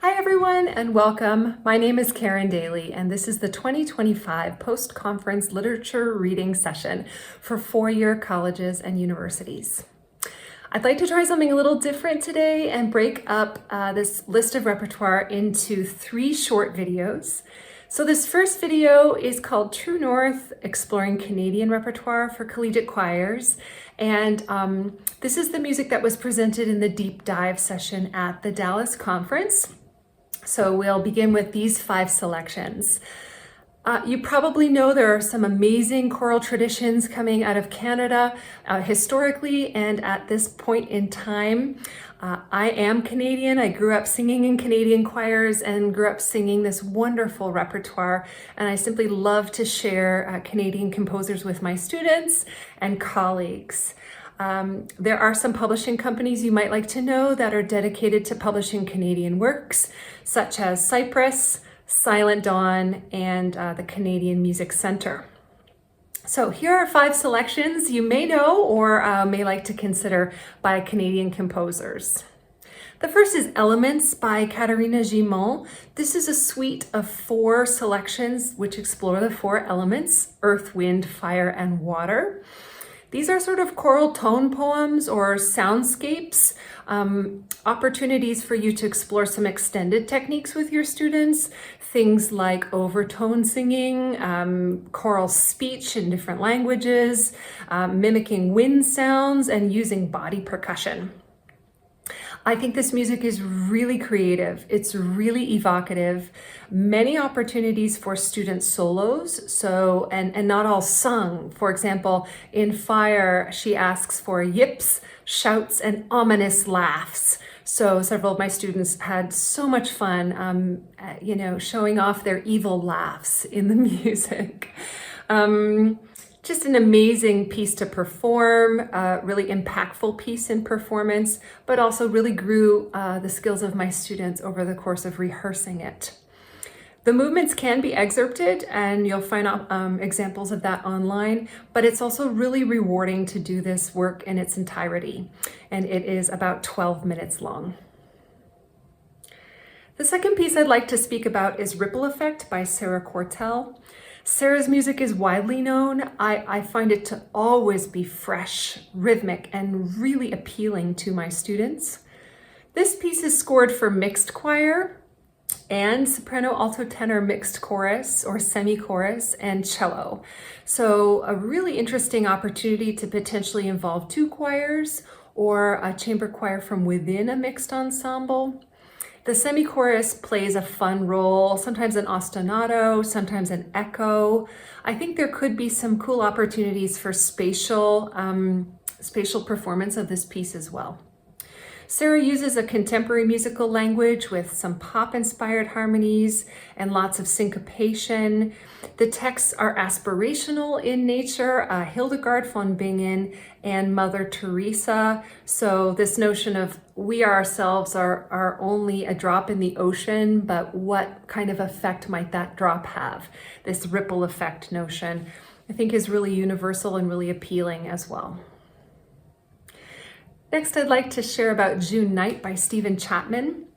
Hi everyone and welcome. My name is Caron Daley and this is the 2025 Post-Conference Literature Reading Session for four-year colleges and universities. I'd like to try something a little different today and break up this list of repertoire into three short videos. So this first video is called True North, Exploring Canadian Repertoire for Collegiate Choirs. And this is the music that was presented in the deep dive session at the Dallas conference. So we'll begin with these 5 selections. You probably know there are some amazing choral traditions coming out of Canada historically and at this point in time. I am Canadian. I grew up singing in Canadian choirs and grew up singing this wonderful repertoire. And I simply love to share Canadian composers with my students and colleagues. There are some publishing companies you might like to know that are dedicated to publishing Canadian works, such as Cypress, Silent Dawn, and the Canadian Music Centre. So here are 5 selections you may know or may like to consider by Canadian composers. The first is Elements by Caterina Gimon. This is a suite of 4 selections which explore the 4 elements: earth, wind, fire, and water. These are sort of choral tone poems or soundscapes, opportunities for you to explore some extended techniques with your students, things like overtone singing, choral speech in different languages, mimicking wind sounds, and using body percussion. I think this music is really creative. It's really evocative. Many opportunities for student solos, so and not all sung. For example, in Fire, she asks for yips, shouts, and ominous laughs. So several of my students had so much fun, showing off their evil laughs in the music. Just an amazing piece to perform, a really impactful piece in performance, but also really grew the skills of my students over the course of rehearsing it. The movements can be excerpted and you'll find examples of that online, but it's also really rewarding to do this work in its entirety. And it is about 12 minutes long. The second piece I'd like to speak about is Ripple Effect by Sarah Cortell. Sarah's music is widely known. I find it to always be fresh, rhythmic, and really appealing to my students. This piece is scored for mixed choir and soprano, alto, tenor mixed chorus or semi-chorus and cello. So a really interesting opportunity to potentially involve 2 choirs or a chamber choir from within a mixed ensemble. The semi-chorus plays a fun role, sometimes an ostinato, sometimes an echo. I think there could be some cool opportunities for spatial performance of this piece as well. Sarah uses a contemporary musical language with some pop-inspired harmonies and lots of syncopation. The texts are aspirational in nature, Hildegard von Bingen and Mother Teresa. So this notion of we ourselves are only a drop in the ocean, but what kind of effect might that drop have? This ripple effect notion, I think, is really universal and really appealing as well. Next, I'd like to share about June Night by Stephen Chapman.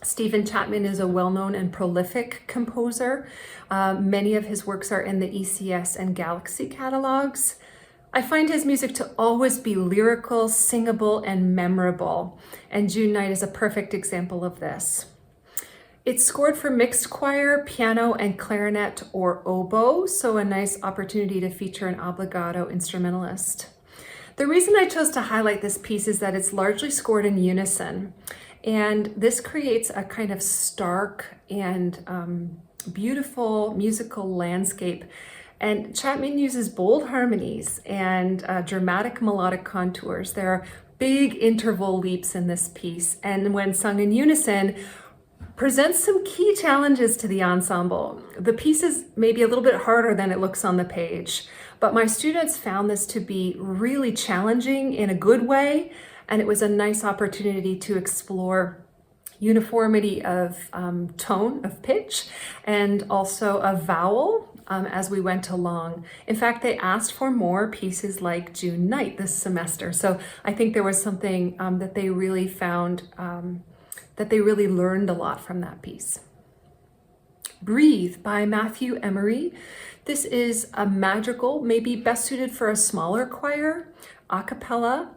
Stephen Chapman is a well-known and prolific composer. Many of his works are in the ECS and Galaxy catalogs. I find his music to always be lyrical, singable, and memorable, and June Night is a perfect example of this. It's scored for mixed choir, piano, and clarinet or oboe, so a nice opportunity to feature an obligato instrumentalist. The reason I chose to highlight this piece is that it's largely scored in unison, and this creates a kind of stark and beautiful musical landscape. And Chapman uses bold harmonies and dramatic melodic contours. There are big interval leaps in this piece, and when sung in unison, presents some key challenges to the ensemble. The piece is maybe a little bit harder than it looks on the page, but my students found this to be really challenging in a good way, and it was a nice opportunity to explore uniformity of tone, of pitch, and also of vowel as we went along. In fact, they asked for more pieces like June Night this semester, so I think there was something that they really found that they really learned a lot from that piece. Breathe by Matthew Emery. This is a madrigal, maybe best suited for a smaller choir, a cappella.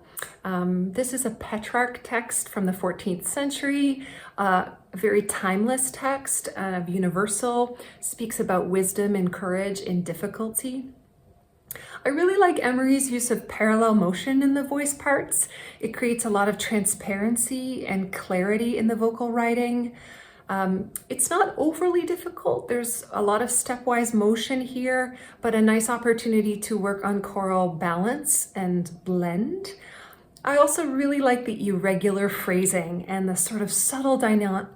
This is a Petrarch text from the 14th century, a very timeless text, universal, speaks about wisdom and courage in difficulty. I really like Emery's use of parallel motion in the voice parts. It creates a lot of transparency and clarity in the vocal writing. It's not overly difficult. There's a lot of stepwise motion here, but a nice opportunity to work on choral balance and blend. I also really like the irregular phrasing and the sort of subtle dynamics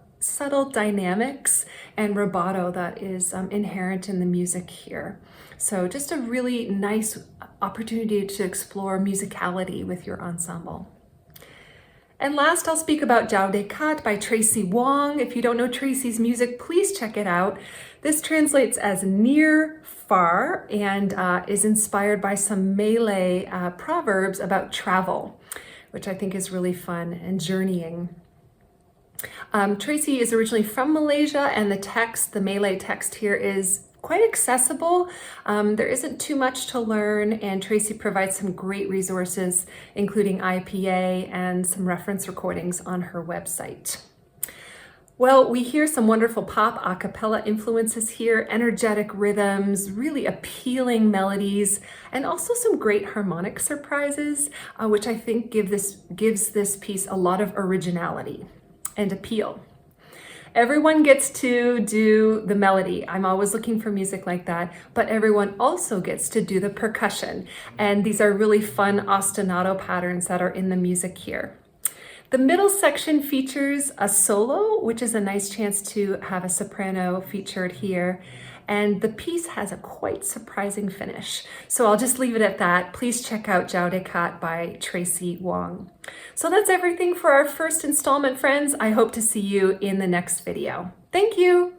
and rubato that is inherent in the music here. So just a really nice opportunity to explore musicality with your ensemble. And last, I'll speak about Jiao de Cat by Tracy Wong. If you don't know Tracy's music, please check it out. This translates as near, far, and is inspired by some Malay proverbs about travel, which I think is really fun and journeying. Tracy is originally from Malaysia, and the Malay text here is quite accessible. There isn't too much to learn, and Tracy provides some great resources, including IPA and some reference recordings on her website. Well, we hear some wonderful pop a cappella influences here, energetic rhythms, really appealing melodies, and also some great harmonic surprises, which I think gives this piece a lot of originality and appeal. Everyone gets to do the melody. I'm always looking for music like that, but everyone also gets to do the percussion. And these are really fun ostinato patterns that are in the music here. The middle section features a solo, which is a nice chance to have a soprano featured here. And the piece has a quite surprising finish. So I'll just leave it at that. Please check out Jiao de Cat by Tracy Wong. So that's everything for our first installment, friends. I hope to see you in the next video. Thank you.